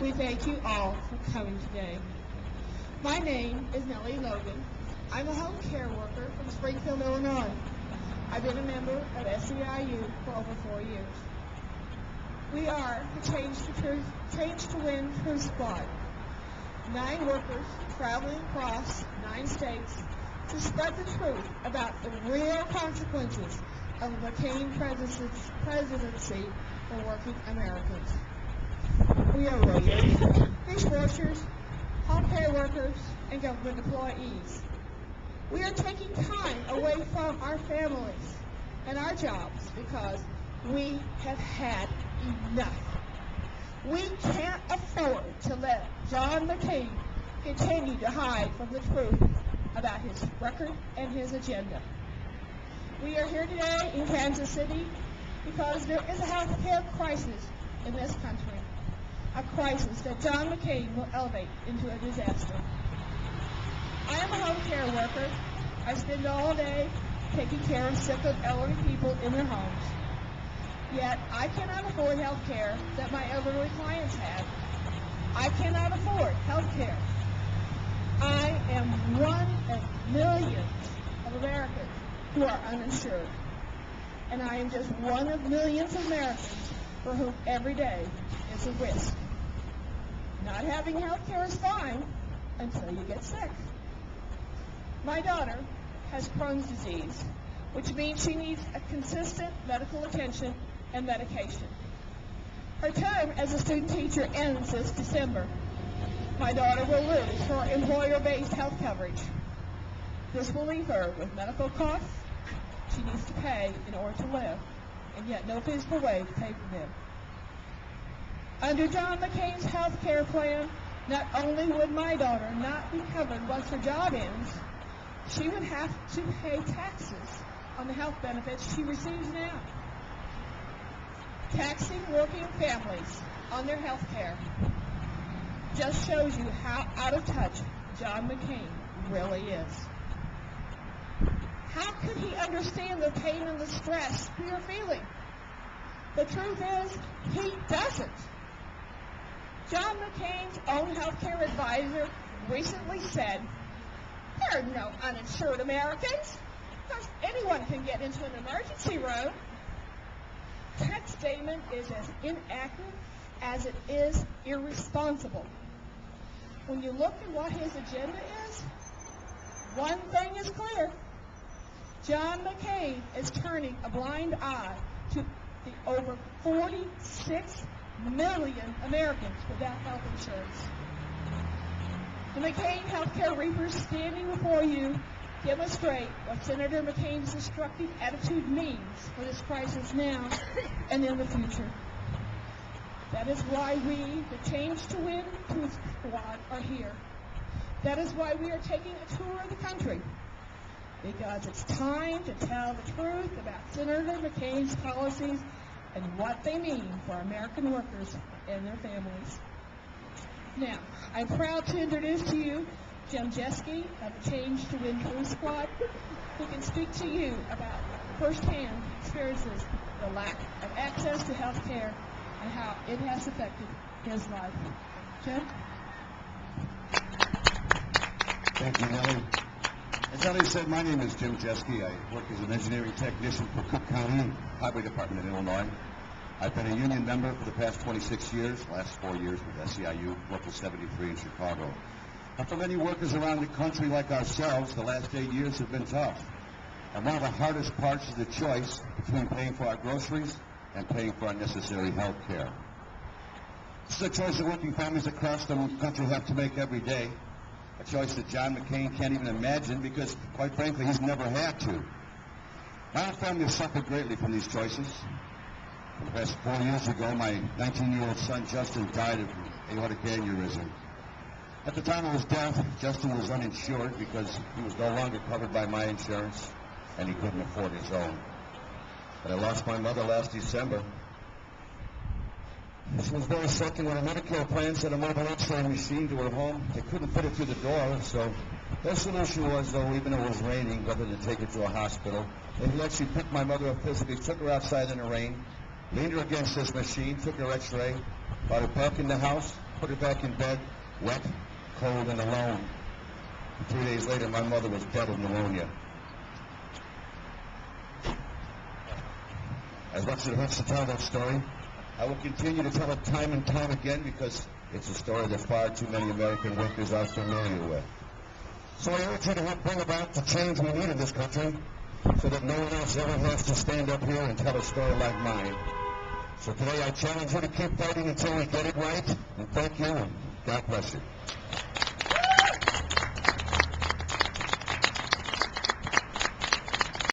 we thank you all for coming today. My name is Nellie Logan. I'm a home care worker from Springfield, Illinois. I've been a member of SEIU for over 4 years. We are the Change to Win TruthSquad. 9 workers traveling across 9 states to spread the truth about the real consequences of the McCain presidency for working Americans. We are lawyers, dishwashers, home care workers, and government employees. We are taking time away from our families and our jobs because we have had enough. We can't afford to let John McCain continue to hide from the truth about his record and his agenda. We are here today in Kansas City because there is a health care crisis in this country, a crisis that John McCain will elevate into a disaster. I am a home care worker. I spend all day taking care of sick and elderly people in their homes. Yet I cannot afford health care that my elderly clients have. I cannot afford health care. I am one of millions of Americans who are uninsured. And I am just one of millions of Americans for whom every day is a risk. Not having health care is fine until you get sick. My daughter has Crohn's disease, which means she needs a consistent medical attention and medication. Her term as a student teacher ends this December. My daughter will lose her employer-based health coverage. This will leave her with medical costs she needs to pay in order to live, and yet no physical way to pay for them. Under John McCain's health care plan, not only would my daughter not be covered once her job ends, she would have to pay taxes on the health benefits she receives now. Taxing working families on their health care just shows you how out of touch John McCain really is. How could he understand the pain and the stress we are feeling? The truth is, he doesn't. John McCain's own health care advisor recently said, "There are no uninsured Americans, because anyone can get into an emergency room." That statement is as inaccurate as it is irresponsible. When you look at what his agenda is, one thing is clear. John McCain is turning a blind eye to the over 46 million Americans without health insurance. The McCain healthcare reapers standing before you demonstrate what Senator McCain's destructive attitude means for this crisis now and in the future. That is why we, the Change to Win TruthSquad, are here. That is why we are taking a tour of the country, because it's time to tell the truth about Senator McCain's policies and what they mean for American workers and their families. Now, I'm proud to introduce to you Jim Jeske of the Change to Win TruthSquad, who can speak to you about firsthand experiences, the lack of access to health care, and how it has affected his life. Jim? Thank you, Nellie. As Ellie said, my name is Jim Jeske. I work as an engineering technician for Cook County Highway Department in Illinois. I've been a union member for the past 26 years, last 4 years with SEIU, Local 73 in Chicago. And for many workers around the country like ourselves, the last 8 years have been tough. And one of the hardest parts is the choice between paying for our groceries and paying for unnecessary health care. This is a choice that working families across the country have to make every day. A choice that John McCain can't even imagine because, quite frankly, he's never had to. My family has suffered greatly from these choices. For the past 4 years ago, my 19-year-old son, Justin, died of aortic aneurysm. At the time of his death, Justin was uninsured because he was no longer covered by my insurance and he couldn't afford his own. But I lost my mother last December. She was very sick, and when a Medicare plan sent a mobile X-ray machine to her home, they couldn't fit it through the door, so their solution was, though, even though it was raining, rather than take her to a hospital, they actually picked my mother up physically, took her outside in the rain, leaned her against this machine, took her X-ray, brought her back in the house, put her back in bed, wet, cold, and alone. 3 days later, my mother was dead of pneumonia. As much as it hurts to tell that story, I will continue to tell it time and time again because it's a story that far too many American workers are familiar with. So I urge you to help bring about the change we need in this country so that no one else ever has to stand up here and tell a story like mine. So today I challenge you to keep fighting until we get it right, and thank you, and God bless you.